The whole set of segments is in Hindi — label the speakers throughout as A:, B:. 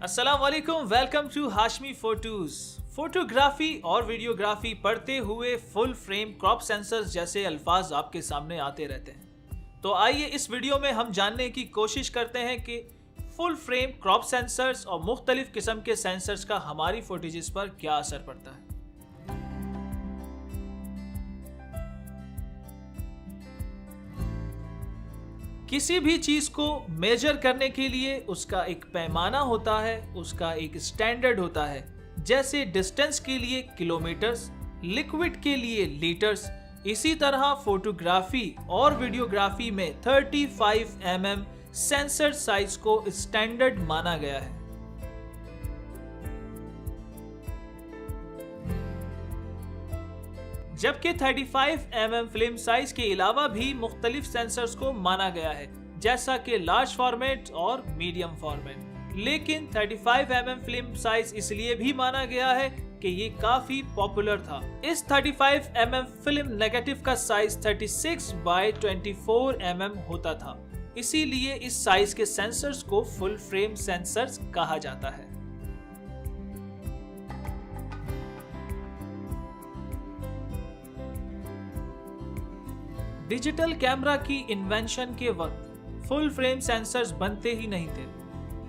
A: अस्सलाम वालेकुम, welcome to Hashmi photos. Photography और वीडियोग्राफी पढ़ते हुए फुल फ्रेम क्रॉप सेंसर्स जैसे अल्फाज आपके सामने आते रहते हैं। तो आइए इस वीडियो में हम जानने की कोशिश करते हैं कि फुल फ्रेम क्रॉप सेंसर्स और मुख्तलिफ किस्म के सेंसर्स का हमारी फुटेजेस पर क्या असर पड़ता है। किसी भी चीज को मेजर करने के लिए उसका एक पैमाना होता है, उसका एक स्टैंडर्ड होता है। जैसे डिस्टेंस के लिए किलोमीटर्स, लिक्विड के लिए लीटर्स। इसी तरह फोटोग्राफी और वीडियोग्राफी में 35 mm सेंसर साइज को स्टैंडर्ड माना गया है। जबकि 35 mm फिल्म साइज के अलावा भी मुख्तलिफ सेंसर्स को माना गया है, जैसा कि लार्ज फॉर्मेट और मीडियम फॉर्मेट। लेकिन 35 mm फिल्म साइज इसलिए भी माना गया है कि ये काफी पॉपुलर था। इस 35 mm फिल्म नेगेटिव का साइज 36 बाय 24 mm होता था, इसीलिए इस साइज के सेंसर्स को फुल फ्रेम सेंसर्स कहा जाता है। डिजिटल कैमरा की इन्वेंशन के वक्त फुल फ्रेम सेंसर्स बनते ही नहीं थे,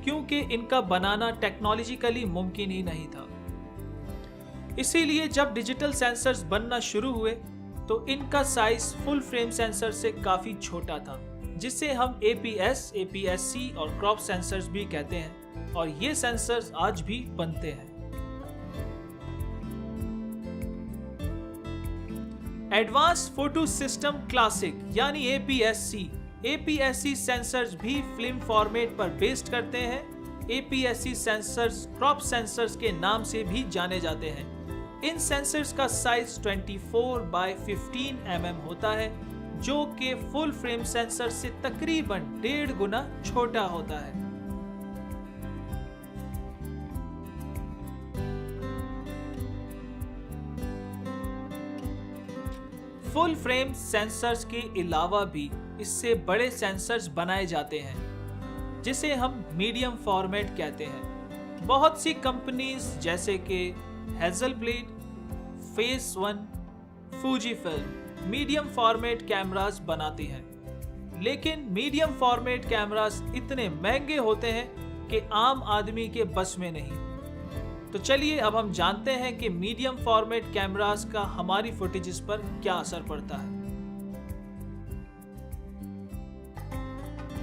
A: क्योंकि इनका बनाना टेक्नोलॉजिकली मुमकिन ही नहीं था। इसीलिए जब डिजिटल सेंसर्स बनना शुरू हुए तो इनका साइज फुल फ्रेम सेंसर से काफी छोटा था, जिसे हम APS, APS-C और क्रॉप सेंसर्स भी कहते हैं, और ये सेंसर्स आज भी बनते हैं। एडवांस फोटो सिस्टम क्लासिक यानी APS-C सेंसर्स भी फिल्म फॉर्मेट पर बेस्ड करते हैं। APS-C सेंसर्स क्रॉप सेंसर्स के नाम से भी जाने जाते हैं। इन सेंसर्स का साइज 24 बाय 15 mm होता है, जो कि फुल फ्रेम सेंसर से तकरीबन 1.5 गुना छोटा होता है। फुल फ्रेम सेंसर्स के अलावा भी इससे बड़े सेंसर्स बनाए जाते हैं, जिसे हम मीडियम फॉर्मेट कहते हैं। बहुत सी कंपनीज जैसे कि Hasselblad, Phase One, Fujifilm medium format cameras बनाती हैं। लेकिन मीडियम फॉर्मेट कैमरास इतने महंगे होते हैं कि आम आदमी के बस में नहीं। तो चलिए अब हम जानते हैं कि मीडियम फॉर्मेट कैमरास का हमारी फुटेजेस पर क्या असर पड़ता है।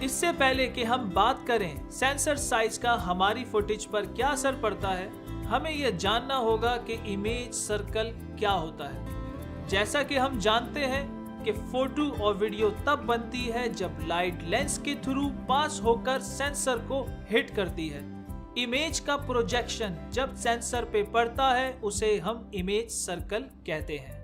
A: इससे पहले कि हम बात करें सेंसर साइज का हमारी फुटेज पर क्या असर पड़ता है, हमें यह जानना होगा कि इमेज सर्कल क्या होता है। जैसा कि हम जानते हैं कि फोटो और वीडियो तब बनती है जब लाइट लेंस के थ्रू पास होकर सेंसर को हिट करती है। इमेज का प्रोजेक्शन जब सेंसर पे पड़ता है उसे हम इमेज सर्कल कहते हैं।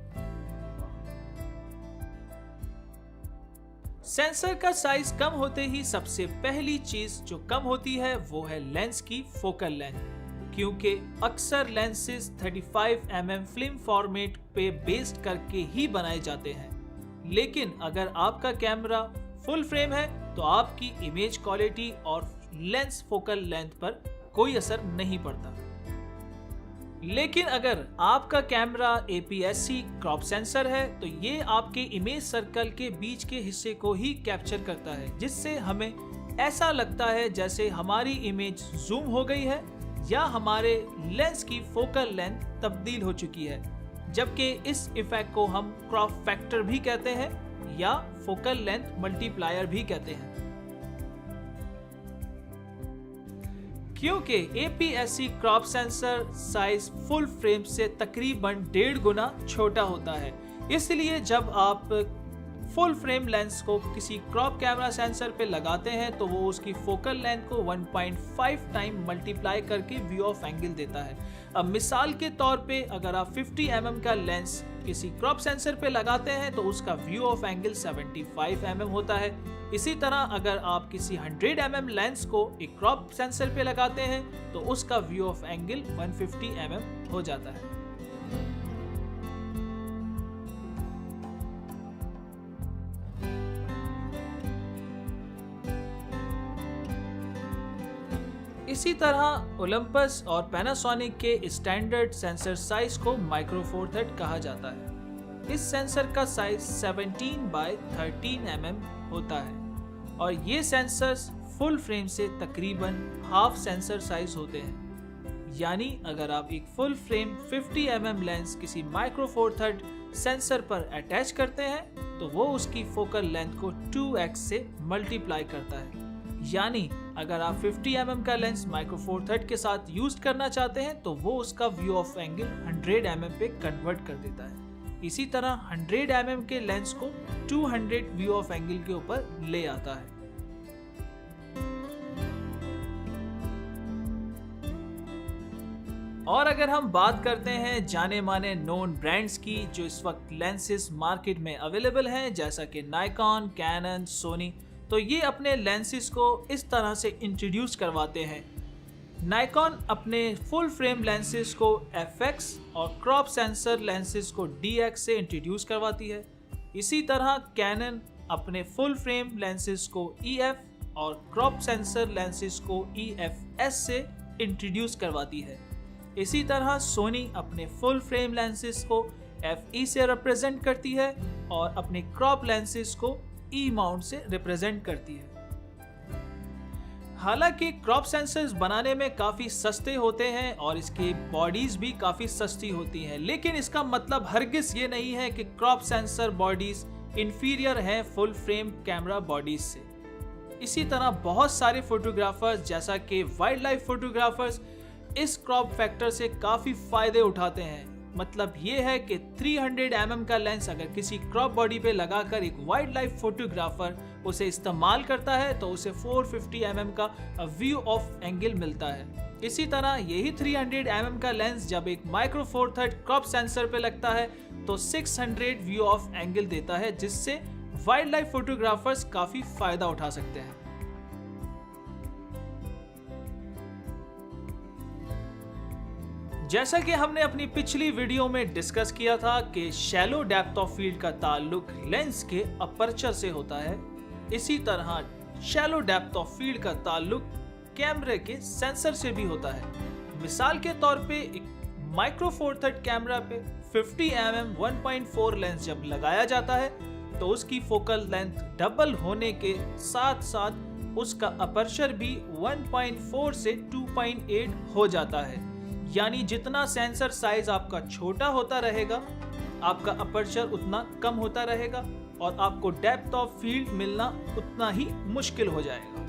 A: सेंसर का साइज कम होते ही सबसे पहली चीज जो कम होती है वो है लेंस की फोकल लेंथ, क्योंकि अक्सर लेंसेज 35 mm फिल्म फॉर्मेट पे बेस्ड करके ही बनाए जाते हैं। लेकिन अगर आपका कैमरा फुल फ्रेम है तो आपकी इमेज क्वालिटी और लेंस फोकल लेंथ पर कोई असर नहीं पड़ता। लेकिन अगर आपका कैमरा APS-C क्रॉप सेंसर है तो ये आपके इमेज सर्कल के बीच के हिस्से को ही कैप्चर करता है, जिससे हमें ऐसा लगता है जैसे हमारी इमेज जूम हो गई है या हमारे लेंस की फोकल लेंथ तब्दील हो चुकी है। जबकि इस इफेक्ट को हम क्रॉप फैक्टर भी कहते हैं या फोकल लेंथ मल्टीप्लायर भी कहते हैं। क्योंकि APS-C crop sensor size full frame से तकरीबन 1.5 गुना छोटा होता है, इसलिए जब आप फुल फ्रेम लेंस को किसी क्रॉप कैमरा सेंसर पे लगाते हैं तो वो उसकी फोकल लेंथ को 1.5 टाइम मल्टीप्लाई करके व्यू ऑफ एंगल देता है। अब मिसाल के तौर पे अगर आप 50 mm का लेंस किसी क्रॉप सेंसर पे लगाते हैं तो उसका व्यू ऑफ एंगल 75 mm होता है। इसी तरह अगर आप किसी 100 mm लेंस को एक क्रॉप सेंसर पे लगाते हैं तो उसका व्यू ऑफ एंगल 150 mm हो जाता है। इसी तरह ओलंपस और पैनासोनिक के स्टैंडर्ड सेंसर साइज को माइक्रो फोर थर्ड कहा जाता है। इस सेंसर का साइज 17 बाय 13 mm होता है और ये सेंसर्स फुल फ्रेम से तकरीबन हाफ सेंसर साइज होते हैं। यानी अगर आप एक फुल फ्रेम 50 mm लेंस किसी माइक्रो फोर थर्ड सेंसर पर अटैच करते हैं तो वो उसकी फोकल लेंथ को 2x से मल्टीप्लाई करता है। यानी अगर आप 50 mm का लेंस माइक्रो फोर थर्ड के साथ यूज करना चाहते हैं तो वो उसका व्यू ऑफ एंगल 100 mm पे कन्वर्ट कर देता है। इसी तरह 100 mm के लेंस को 200 व्यू ऑफ एंगल के ऊपर ले आता है। और अगर हम बात करते हैं जाने माने नोन ब्रांड्स की जो इस वक्त लेंसेज मार्केट में अवेलेबल हैं, जैसा कि नाइकॉन, कैनन, सोनी, तो ये अपने लेंसेज को इस तरह से इंट्रोड्यूस करवाते हैं। नाइकॉन अपने फुल फ्रेम लेंसेज को fx और क्रॉप सेंसर लेंसेज को dx से इंट्रोड्यूस करवाती है। इसी तरह कैनन अपने फुल फ्रेम लेंसेज को EF और क्रॉप सेंसर लेंसेज को EFS से इंट्रोड्यूस करवाती है। इसी तरह सोनी अपने फुल फ्रेम लेंसेज को FE से रिप्रेजेंट करती है और अपने क्रॉप लेंसेज को E माउंट से रिप्रेजेंट करती है। हालांकि क्रॉप सेंसर्स बनाने में काफी सस्ते होते हैं और इसकी बॉडीज भी काफी सस्ती होती हैं, लेकिन इसका मतलब हरगिज ये नहीं है कि क्रॉप सेंसर बॉडीज इंफीरियर हैं फुल फ्रेम कैमरा बॉडीज से। इसी तरह बहुत सारे फोटोग्राफर्स जैसा कि वाइल्ड लाइफ फोटोग्राफर्स इस क्रॉप फैक्टर से काफी फायदे उठाते हैं। मतलब ये है कि 300 mm का लेंस अगर किसी क्रॉप बॉडी पे लगाकर एक वाइल्ड लाइफ फोटोग्राफर उसे इस्तेमाल करता है तो उसे 450 mm का व्यू ऑफ एंगल मिलता है। इसी तरह यही 300 mm का लेंस जब एक micro four third crop sensor पे लगता है तो 600 व्यू ऑफ एंगल देता है, जिससे वाइल्ड लाइफ फोटोग्राफर्स काफी फायदा उठा सकते हैं। जैसा कि हमने अपनी पिछली वीडियो में डिस्कस किया था कि शैलो डेप्थ ऑफ फील्ड का ताल्लुक लेंस के अपर्चर से होता है, इसी तरह शैलो डेप्थ ऑफ फील्ड का ताल्लुक कैमरे के सेंसर से भी होता है। मिसाल के तौर पे एक माइक्रो फोर थर्ड कैमरा पे 50 mm 1.4 लेंस जब लगाया जाता है तो उसकी फोकल लेंथ डबल होने के साथ साथ उसका अपर्चर भी 1.4 से 2.8 हो जाता है। यानी जितना सेंसर साइज आपका छोटा होता रहेगा आपका अपर्चर उतना कम होता रहेगा और आपको डेप्थ ऑफ फील्ड मिलना उतना ही मुश्किल हो जाएगा।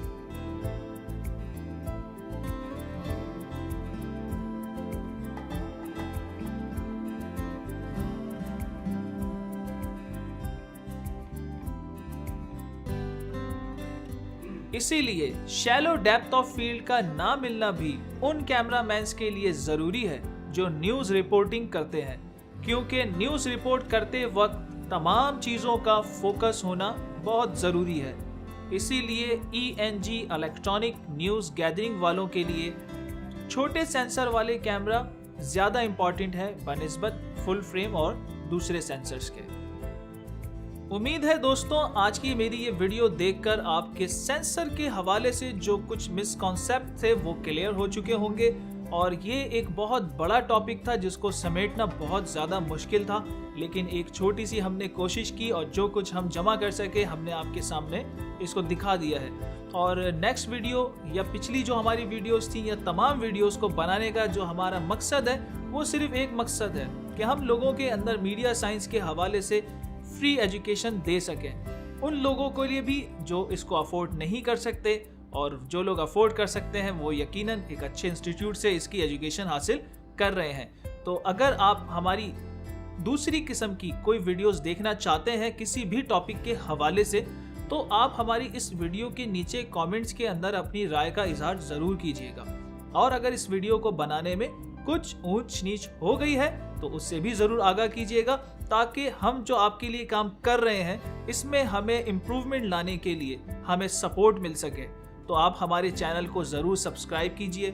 A: इसीलिए शैलो डेप्थ ऑफ फील्ड का ना मिलना भी उन कैमरामैन्स के लिए जरूरी है जो न्यूज रिपोर्टिंग करते हैं, क्योंकि न्यूज रिपोर्ट करते वक्त तमाम चीजों का फोकस होना बहुत जरूरी है। इसीलिए ENG इलेक्ट्रॉनिक न्यूज गैदरिंग वालों के लिए छोटे सेंसर वाले कैमरा ज्यादा इंपॉर्टेंट है बनिस्बत फुल फ्रेम और दूसरे सेंसर्स के। उम्मीद है दोस्तों आज की मेरी ये वीडियो देखकर आपके सेंसर के हवाले से जो कुछ मिसकॉन्सेप्ट थे वो क्लियर हो चुके होंगे और ये एक बहुत बड़ा टॉपिक था जिसको समेटना बहुत ज़्यादा मुश्किल था, लेकिन एक छोटी सी हमने कोशिश की और जो कुछ हम जमा कर सके हमने आपके सामने इसको दिखा दिया है। और नेक्स्ट वीडियो या पिछली जो हमारी वीडियोस थी या तमाम वीडियोस को बनाने का जो हमारा मकसद है वो सिर्फ एक मकसद है कि हम लोगों के अंदर मीडिया साइंस के हवाले से फ्री एजुकेशन दे सकें। उन लोगों के लिए भी जो इसको अफोर्ड नहीं कर सकते और जो लोग अफोर्ड कर सकते हैं वो यकीनन एक अच्छे इंस्टीट्यूट से इसकी एजुकेशन हासिल कर रहे हैं। तो अगर आप हमारी दूसरी किस्म की कोई वीडियोस देखना चाहते हैं किसी भी टॉपिक के हवाले से तो आप हमारी इस वीडियो के नीचे कमेंट्स के अंदर अपनी राय का इजहार ज़रूर कीजिएगा। और अगर इस वीडियो को बनाने में कुछ ऊंच नीच हो गई है तो उससे भी ज़रूर आगाह कीजिएगा, ताकि हम जो आपके लिए काम कर रहे हैं इसमें हमें इम्प्रूवमेंट लाने के लिए हमें सपोर्ट मिल सके। तो आप हमारे चैनल को ज़रूर सब्सक्राइब कीजिए,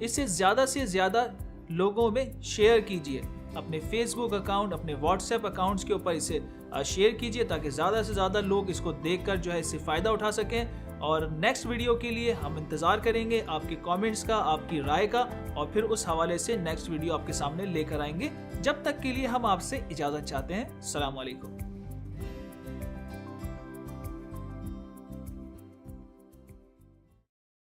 A: इसे ज़्यादा से ज़्यादा लोगों में शेयर कीजिए, अपने फेसबुक अकाउंट, अपने व्हाट्सएप अकाउंट्स के ऊपर इसे शेयर कीजिए ताकि ज़्यादा से ज़्यादा लोग इसको देखकर जो है इससे फ़ायदा उठा सकें। और नेक्स्ट वीडियो के लिए हम इंतज़ार करेंगे आपके कमेंट्स का, आपकी राय का, और फिर उस हवाले से नेक्स्ट वीडियो आपके सामने लेकर आएंगे। जब तक के लिए हम आपसे इजाज़त चाहते हैं। अस्सलाम वालेकुम।